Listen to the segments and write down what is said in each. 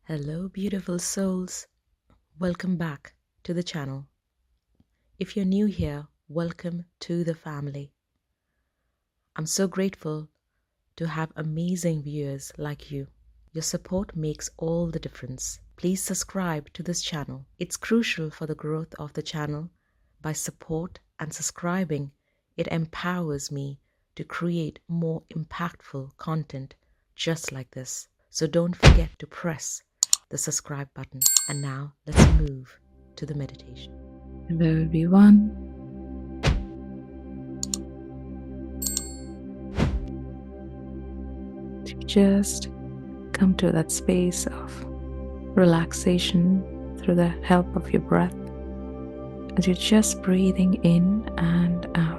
Hello, beautiful souls. Welcome back to the channel. If you're new here, welcome to the family. I'm so grateful to have amazing viewers like you. Your support makes all the difference. Please subscribe to this channel. It's crucial for the growth of the channel. By support and subscribing, it empowers me to create more impactful content just like this. So don't forget to press the subscribe button. And now let's move to the meditation. Hello everyone. To just come to that space of relaxation through the help of your breath as you're just breathing in and out.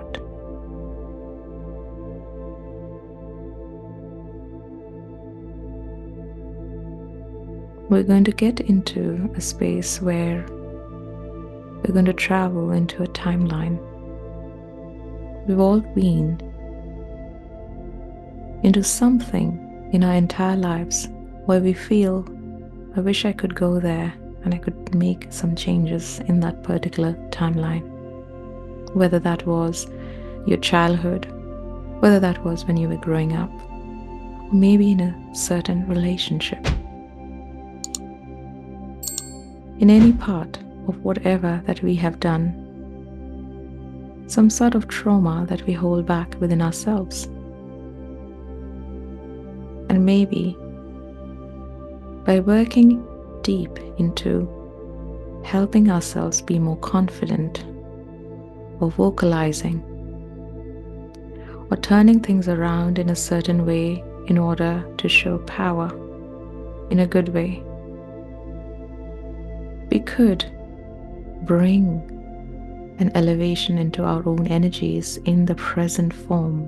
We're going to get into a space where we're going to travel into a timeline. We've all been into something in our entire lives where we feel, I wish I could go there and I could make some changes in that particular timeline. Whether that was your childhood, whether that was when you were growing up, or maybe in a certain relationship. In any part of whatever that we have done, some sort of trauma that we hold back within ourselves. And maybe by working deep into helping ourselves be more confident, or vocalizing, or turning things around in a certain way in order to show power in a good way, we could bring an elevation into our own energies in the present form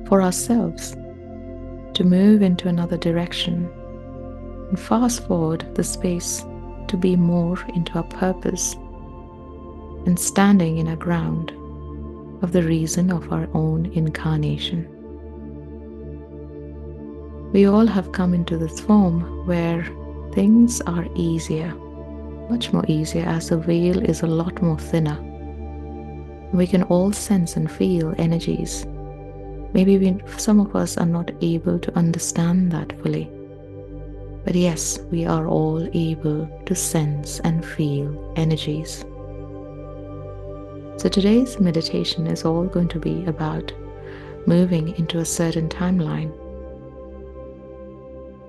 for ourselves to move into another direction and fast forward the space to be more into our purpose and standing in our ground of the reason of our own incarnation. We all have come into this form where things are easier, much more easier, as the veil is a lot more thinner. We can all sense and feel energies. Maybe some of us are not able to understand that fully. But yes, we are all able to sense and feel energies. So today's meditation is all going to be about moving into a certain timeline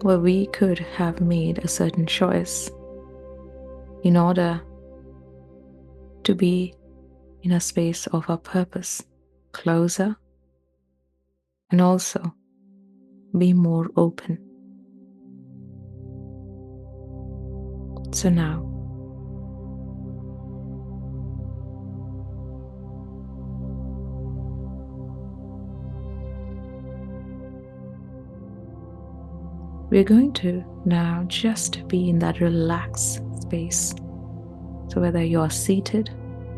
where we could have made a certain choice in order to be in a space of our purpose, closer, and also be more open. So now, we're going to now just be in that relaxed space. So whether you're seated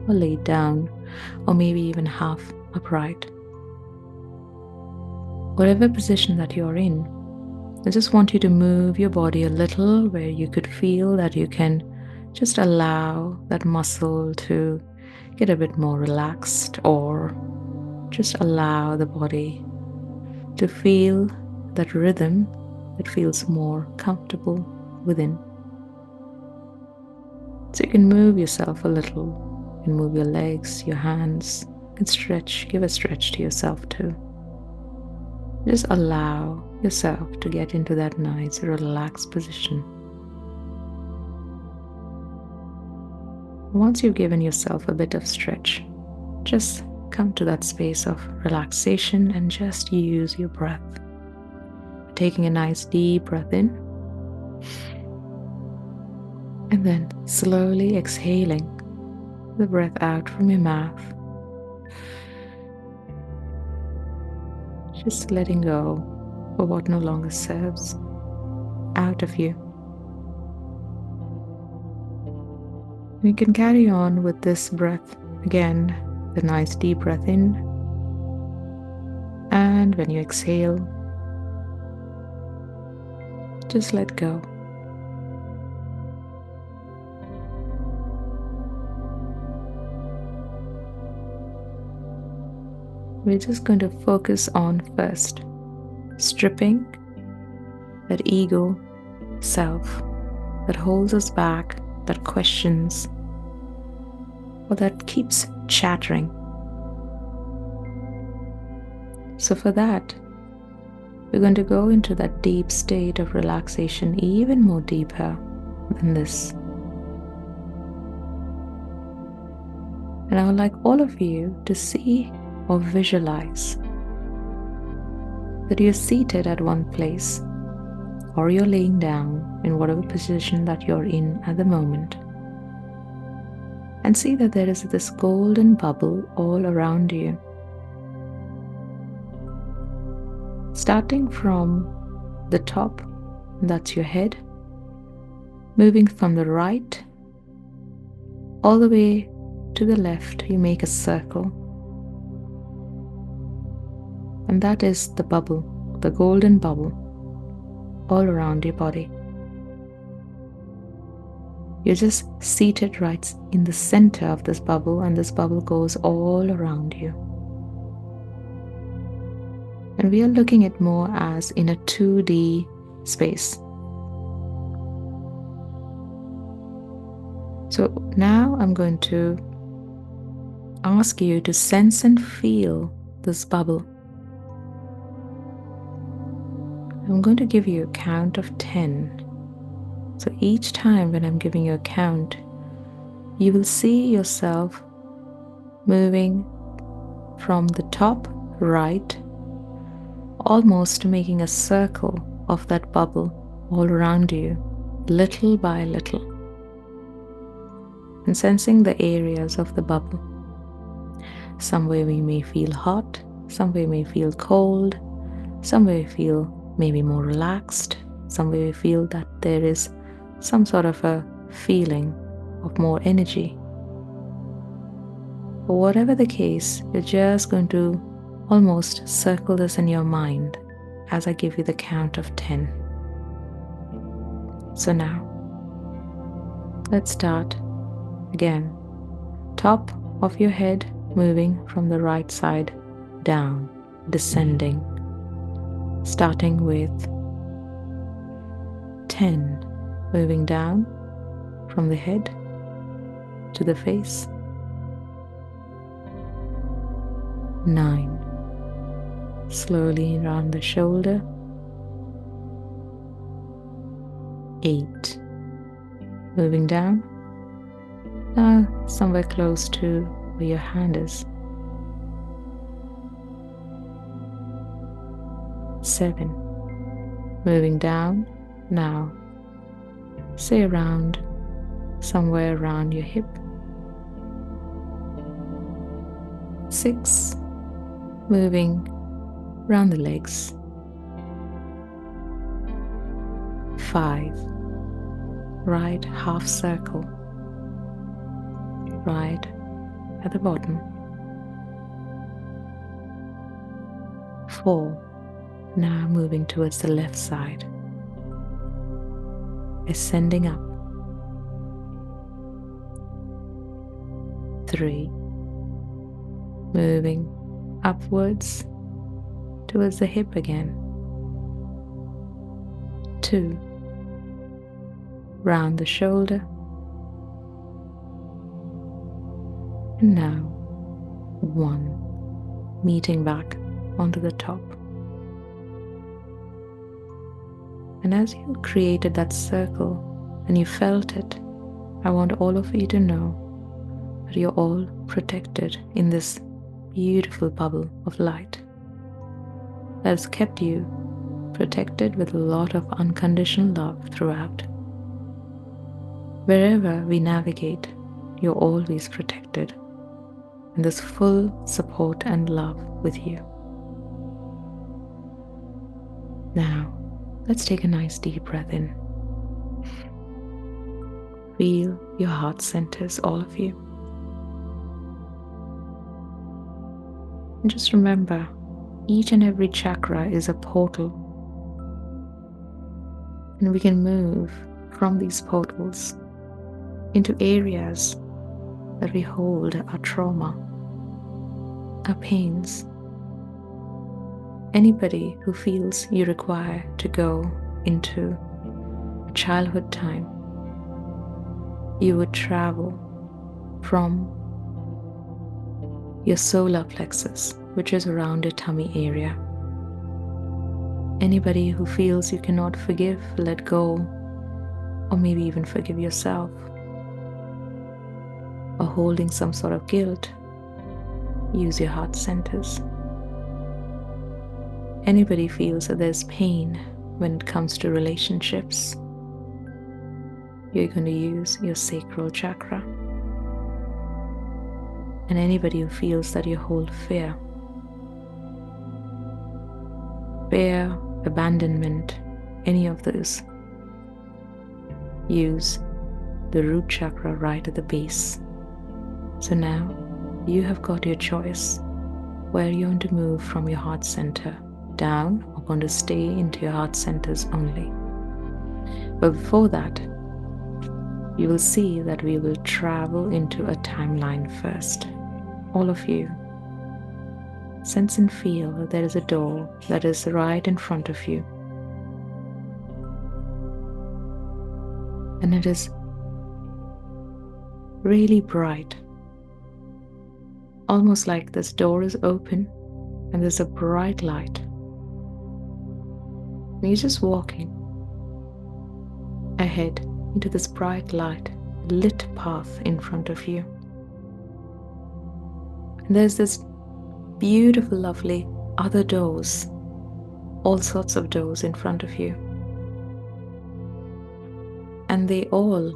or laid down, or maybe even half upright, whatever position that you're in, I just want you to move your body a little where you could feel that you can just allow that muscle to get a bit more relaxed, or just allow the body to feel that rhythm that feels more comfortable within. So you can move yourself a little and move your legs, your hands, and stretch, give a stretch to yourself too. Just allow yourself to get into that nice, relaxed position. Once you've given yourself a bit of stretch, just come to that space of relaxation and just use your breath. Taking a nice deep breath in, and then slowly exhaling the breath out from your mouth. Just letting go of what no longer serves out of you. You can carry on with this breath again, the nice deep breath in, and when you exhale, Just let go. We're just going to focus on first stripping that ego self that holds us back, that questions, or that keeps chattering. So for that, we're going to go into that deep state of relaxation, even more deeper than this. And I would like all of you to see or visualize that you're seated at one place, or you're laying down in whatever position that you're in at the moment. And see that there is this golden bubble all around you. Starting from the top, that's your head, moving from the right all the way to the left, you make a circle. And that is the bubble, the golden bubble, all around your body. You're just seated right in the center of this bubble, and this bubble goes all around you. And we are looking at more as in a 2D space. So now I'm going to ask you to sense and feel this bubble. I'm going to give you a count of 10. So each time when I'm giving you a count, you will see yourself moving from the top right, almost making a circle of that bubble all around you, little by little, and sensing the areas of the bubble. Somewhere we may feel hot, somewhere we may feel cold, somewhere we feel maybe more relaxed, somewhere we feel that there is some sort of a feeling of more energy. But whatever the case, you're just going to almost circle this in your mind as I give you the count of 10. So now, let's start again. Top of your head moving from the right side down, descending, starting with 10, moving down from the head to the face. 9, slowly around the shoulder. 8, moving down, now somewhere close to where your hand is. 7, moving down, now say around, somewhere around your hip. 6, moving around the legs. 5, right half circle, right at the bottom. 4, now moving towards the left side, ascending up. 3, moving upwards towards the hip again. 2, round the shoulder. And now 1, meeting back onto the top. And as you created that circle and you felt it, I want all of you to know that you're all protected in this beautiful bubble of light that has kept you protected with a lot of unconditional love throughout. Wherever we navigate, you're always protected, and there's full support and love with you. Now, let's take a nice deep breath in. Feel your heart centers, all of you. And just remember, each and every chakra is a portal. And we can move from these portals into areas that we hold our trauma, our pains. Anybody who feels you require to go into a childhood time, you would travel from your solar plexus, which is around your tummy area. Anybody who feels you cannot forgive, let go, or maybe even forgive yourself, or holding some sort of guilt, use your heart centers. Anybody feels that there's pain when it comes to relationships, you're going to use your sacral chakra. And anybody who feels that you hold fear, abandonment, any of those, use the root chakra right at the base. So now you have got your choice where you're going to move from your heart center down or going to stay into your heart centers only. But before that, you will see that we will travel into a timeline first. All of you, sense and feel that there is a door that is right in front of you. And it is really bright. Almost like this door is open and there's a bright light. And you're just walking ahead into this bright light, lit path in front of you. And there's this beautiful, lovely other doors, all sorts of doors in front of you. And they all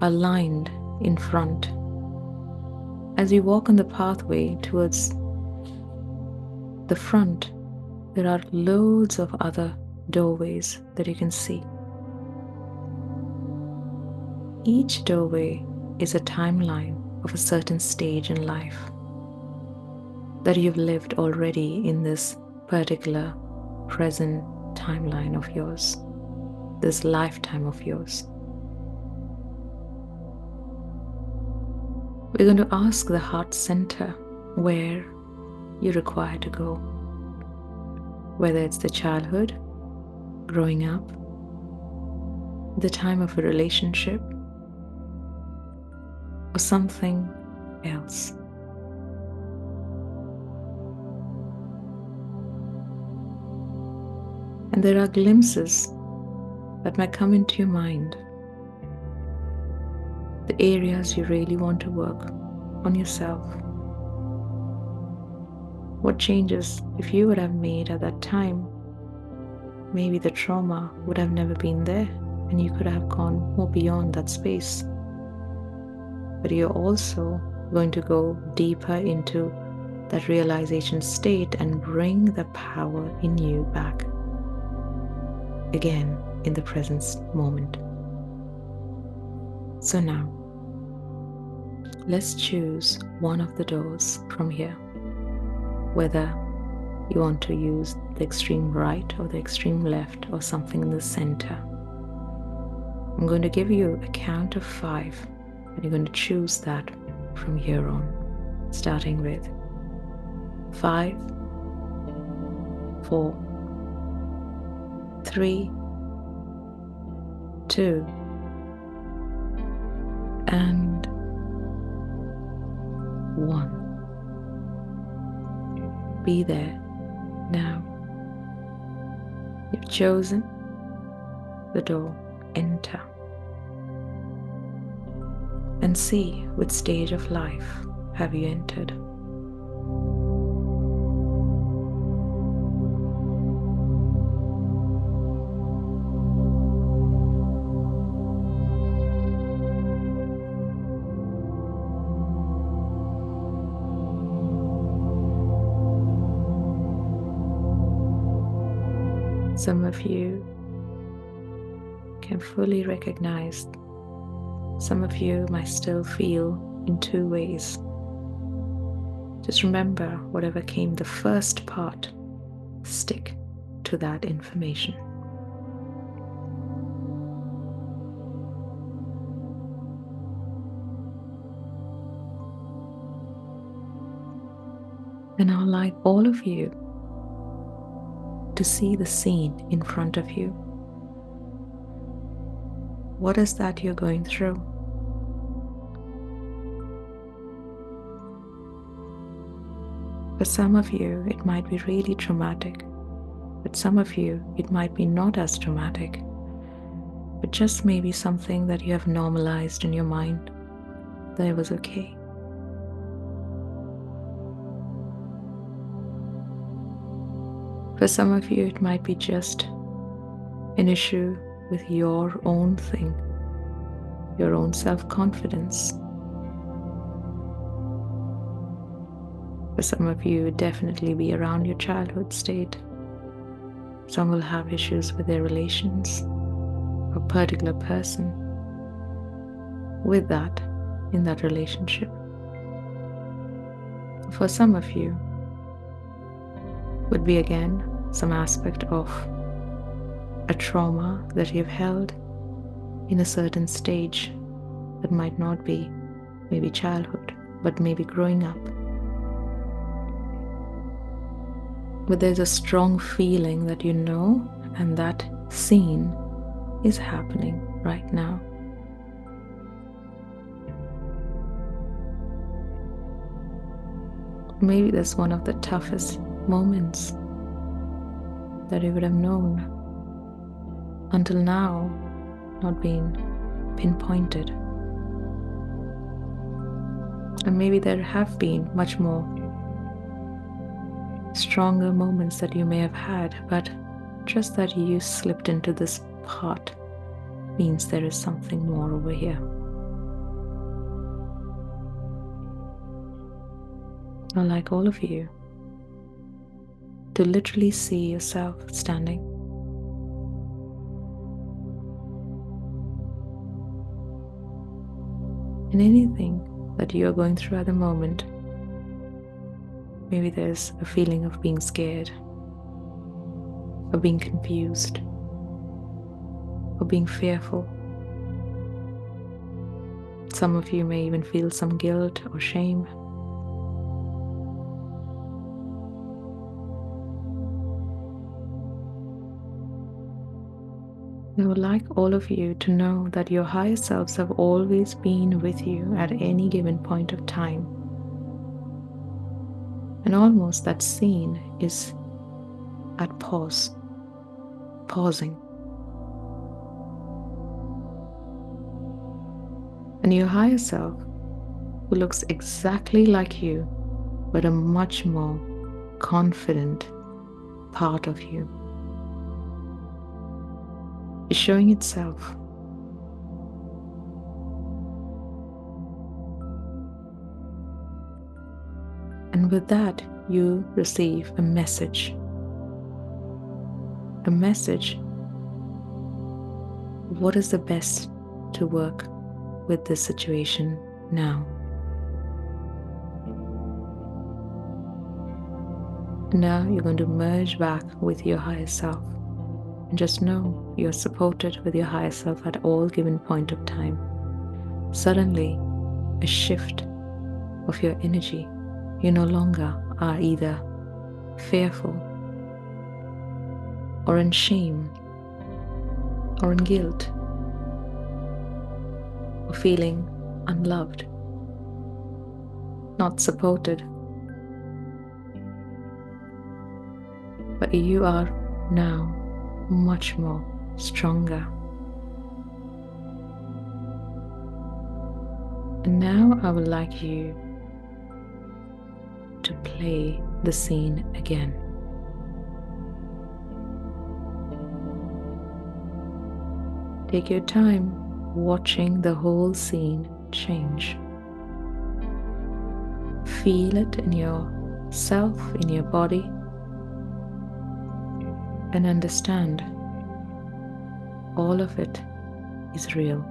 are lined in front. As you walk on the pathway towards the front, there are loads of other doorways that you can see. Each doorway is a timeline of a certain stage in life that you've lived already in this particular present timeline of yours, this lifetime of yours. We're going to ask the heart center where you require to go, whether it's the childhood, growing up, the time of a relationship, or something else. And there are glimpses that might come into your mind, the areas you really want to work on yourself. What changes if you would have made at that time? Maybe the trauma would have never been there and you could have gone more beyond that space. But you're also going to go deeper into that realization state and bring the power in you back again in the present moment. So now, let's choose one of the doors from here, whether you want to use the extreme right or the extreme left or something in the center. I'm going to give you a count of 5 and you're going to choose that from here on, starting with 5, 4, 3, 2, and 1. Be there now. You've chosen the door. Enter and see what stage of life have you entered. Some of you can fully recognize. Some of you might still feel in 2 ways. Just remember, whatever came the first part, stick to that information. And I would like all of you to see the scene in front of you. What is that you're going through? For some of you, it might be really traumatic. But some of you, it might be not as traumatic, but just maybe something that you have normalized in your mind that it was okay. For some of you, it might be just an issue with your own thing, your own self-confidence. For some of you, it would definitely be around your childhood state. Some will have issues with their relations, a particular person with that, in that relationship. For some of you, would be again some aspect of a trauma that you've held in a certain stage that might not be maybe childhood, but maybe growing up. But there's a strong feeling that you know, and that scene is happening right now. Maybe that's one of the toughest moments that you would have known until now, not being pinpointed. And maybe there have been much more stronger moments that you may have had, but just that you slipped into this part means there is something more over here. I'd like all of you to literally see yourself standing in anything that you're going through at the moment. Maybe there's a feeling of being scared, or being confused, or being fearful. Some of you may even feel some guilt or shame. I would like all of you to know that your higher selves have always been with you at any given point of time. And almost that scene is at pausing. And your higher self, who looks exactly like you, but a much more confident part of you, is showing itself. And with that, you receive a message. A message of what is the best to work with this situation now. Now you're going to merge back with your higher self. And just know you're supported with your higher self at all given point of time. Suddenly, a shift of your energy. You no longer are either fearful or in shame or in guilt or feeling unloved, not supported. But you are now much more stronger. And now I would like you to play the scene again. Take your time watching the whole scene change. Feel it in yourself, in your body, and understand all of it is real.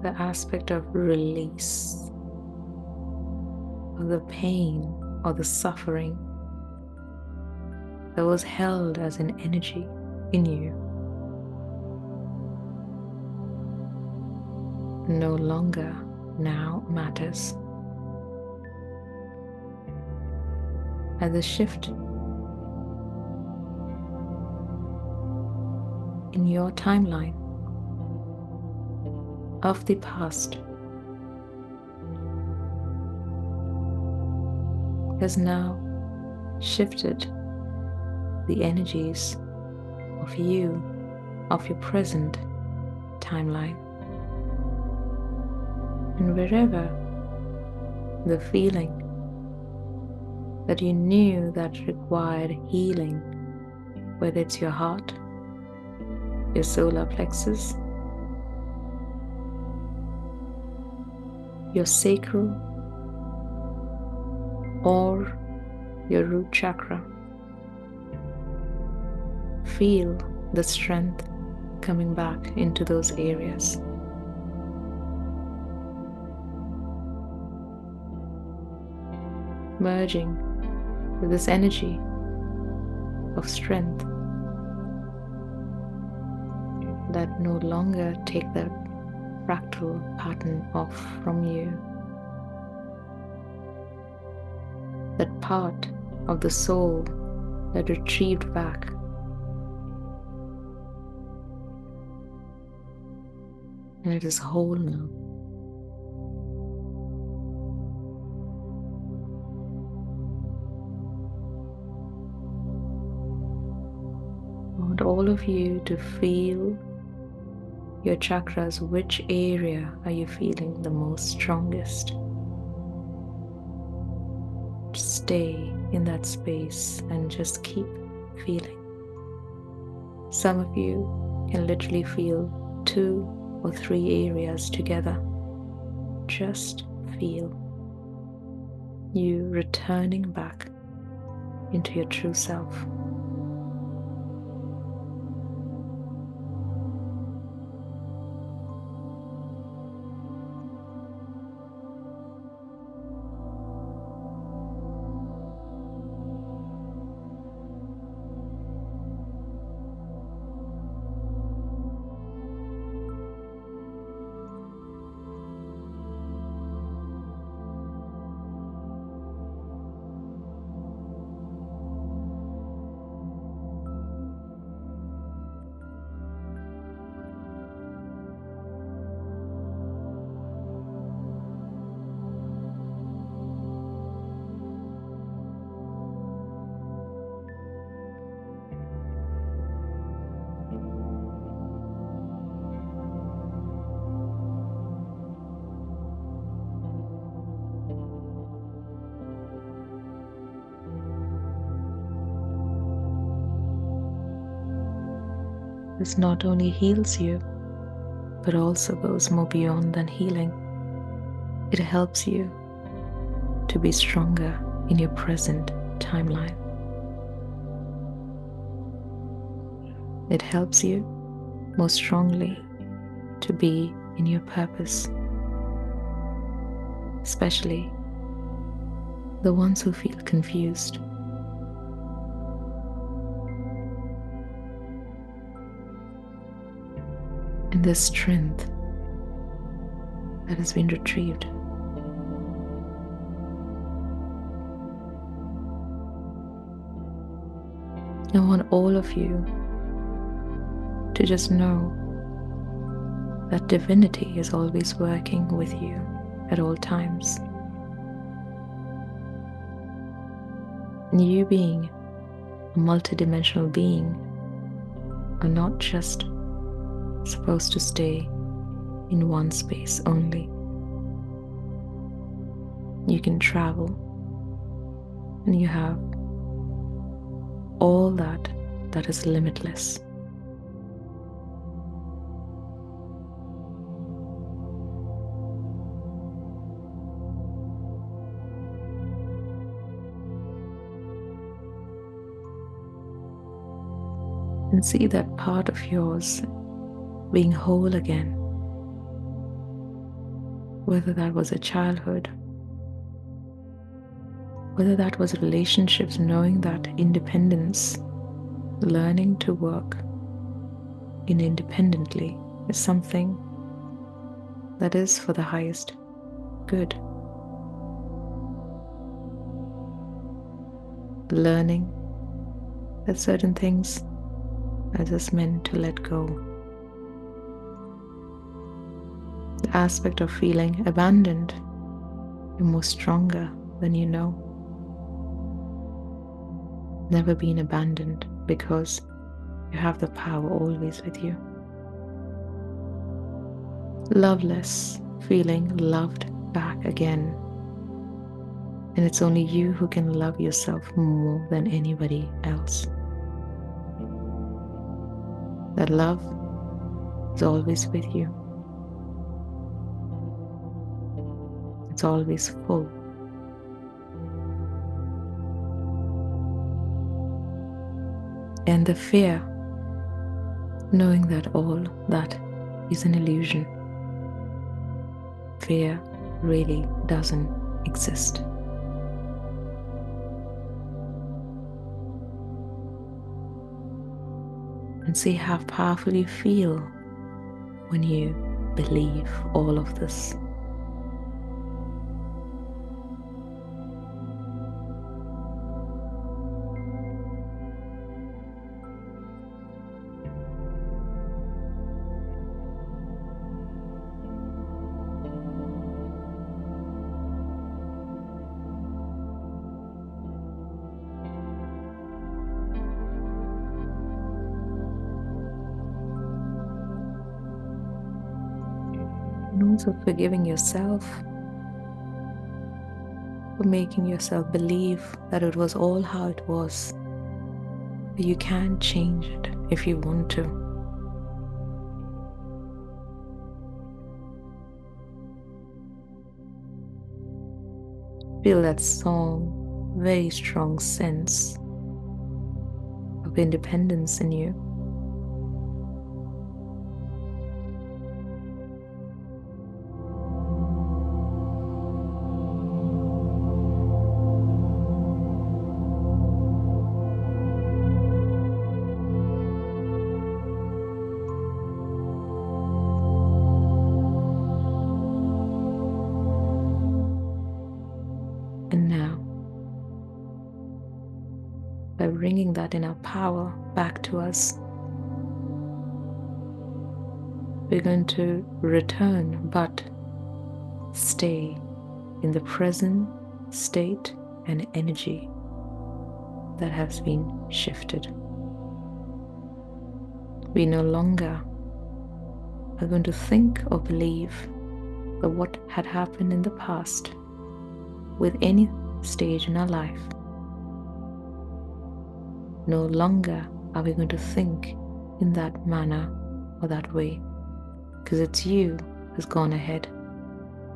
the aspect of release of the pain or the suffering that was held as an energy in you no longer now matters. And the shift in your timeline of the past has now shifted the energies of you, of your present timeline. And wherever the feeling that you knew that required healing, whether it's your heart, your solar plexus, your sacral, or your root chakra, feel the strength coming back into those areas. Merging with this energy of strength that no longer take that fractal pattern off from you. That part of the soul that retrieved back. And it is whole now. I want all of you to feel your chakras. Which area are you feeling the most strongest? Stay in that space and just keep feeling. Some of you can literally feel 2 or 3 areas together. Just feel you returning back into your true self. This not only heals you, but also goes more beyond than healing. It helps you to be stronger in your present timeline. It helps you more strongly to be in your purpose, especially the ones who feel confused. And the strength that has been retrieved. I want all of you to just know that divinity is always working with you at all times. And you being a multidimensional being are not just supposed to stay in one space only. You can travel, and you have all that is limitless. And see that part of yours being whole again. whether that was a childhood, whether that was relationships, knowing that independence, learning to work independently is something that is for the highest good. Learning that certain things are just meant to let go. The aspect of feeling abandoned, you're more stronger than you know. Never been abandoned because you have the power always with you. Loveless, feeling loved back again. And it's only you who can love yourself more than anybody else. That love is always with you. It's always full. And the fear, knowing that all that is an illusion. Fear really doesn't exist. And see how powerful you feel when you believe all of this. And also forgiving yourself for making yourself believe that it was all how it was. But you can change it if you want to. Feel that strong, very strong sense of independence in you. And now, by bringing that inner power back to us, we're going to return but stay in the present state and energy that has been shifted. We no longer are going to think or believe that what had happened in the past with any stage in our life. No longer are we going to think in that manner or that way, because it's you who's gone ahead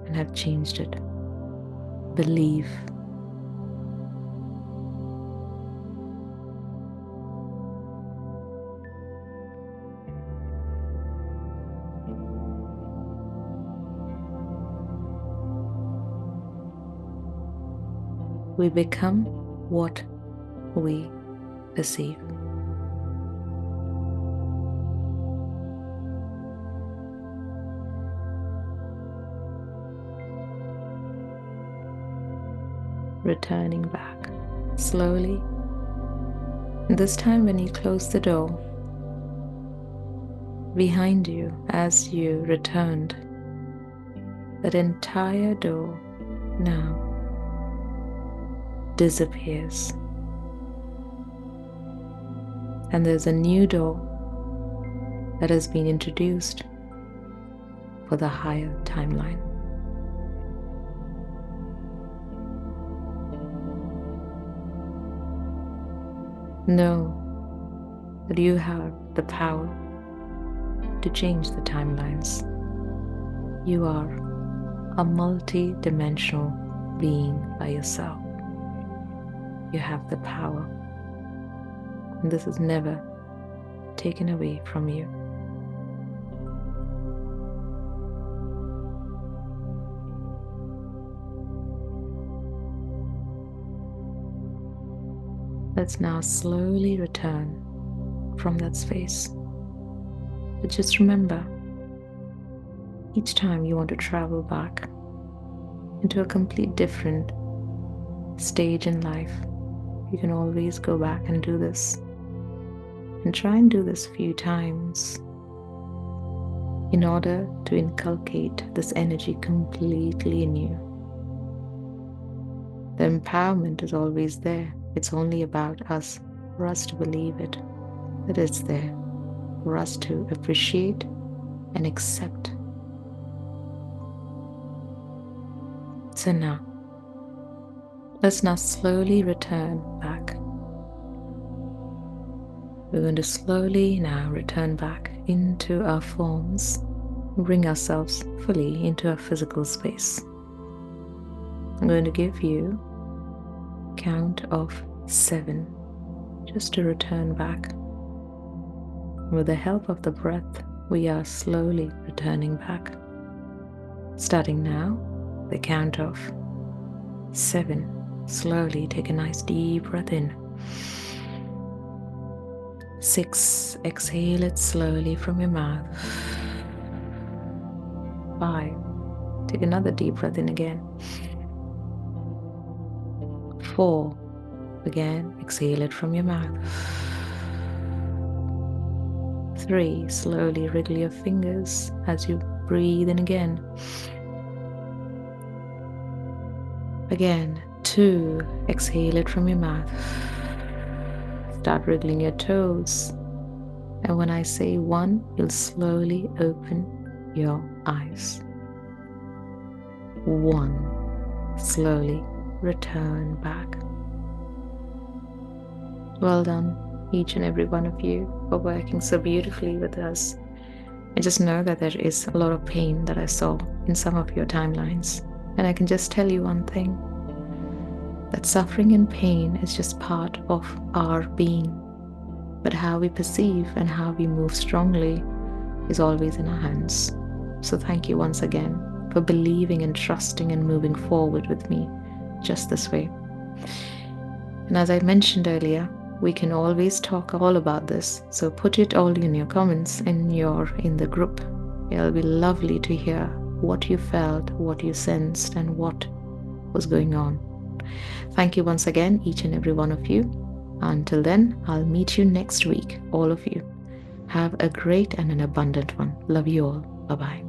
and have changed it. Believe. We become what we perceive. Returning back slowly. And this time, when you close the door behind you as you returned, that entire door now disappears. And there's a new door that has been introduced for the higher timeline. Know that you have the power to change the timelines. You are a multi-dimensional being by yourself. You have the power, and this is never taken away from you. let's now slowly return from that space. But just remember, each time you want to travel back into a complete different stage in life, you can always go back and do this. And try and do this a few times in order to inculcate this energy completely in you. The empowerment is always there. It's only about us, for us to believe it, that it's there, for us to appreciate and accept. So now, let's now slowly return back. We're going to slowly now return back into our forms, bring ourselves fully into our physical space. I'm going to give you a count of 7 just to return back. With the help of the breath, we are slowly returning back. Starting now, the count of 7. Slowly take a nice deep breath in. 6. Exhale it slowly from your mouth. 5. Take another deep breath in again. 4. Again, exhale it from your mouth. 3. Slowly wriggle your fingers as you breathe in again. Again, 2. Exhale it from your mouth. Start wriggling your toes. And when I say 1, you'll slowly open your eyes. 1. Slowly return back. Well done, each and every one of you, for working so beautifully with us. I just know that there is a lot of pain that I saw in some of your timelines. And I can just tell you one thing, that suffering and pain is just part of our being. But how we perceive and how we move strongly is always in our hands. So thank you once again for believing and trusting and moving forward with me just this way. And as I mentioned earlier, we can always talk all about this. So put it all in your comments in the group. It'll be lovely to hear what you felt, what you sensed, and what was going on. Thank you once again, each and every one of you. Until then, I'll meet you next week, all of you. Have a great and an abundant one. Love you all. Bye-bye.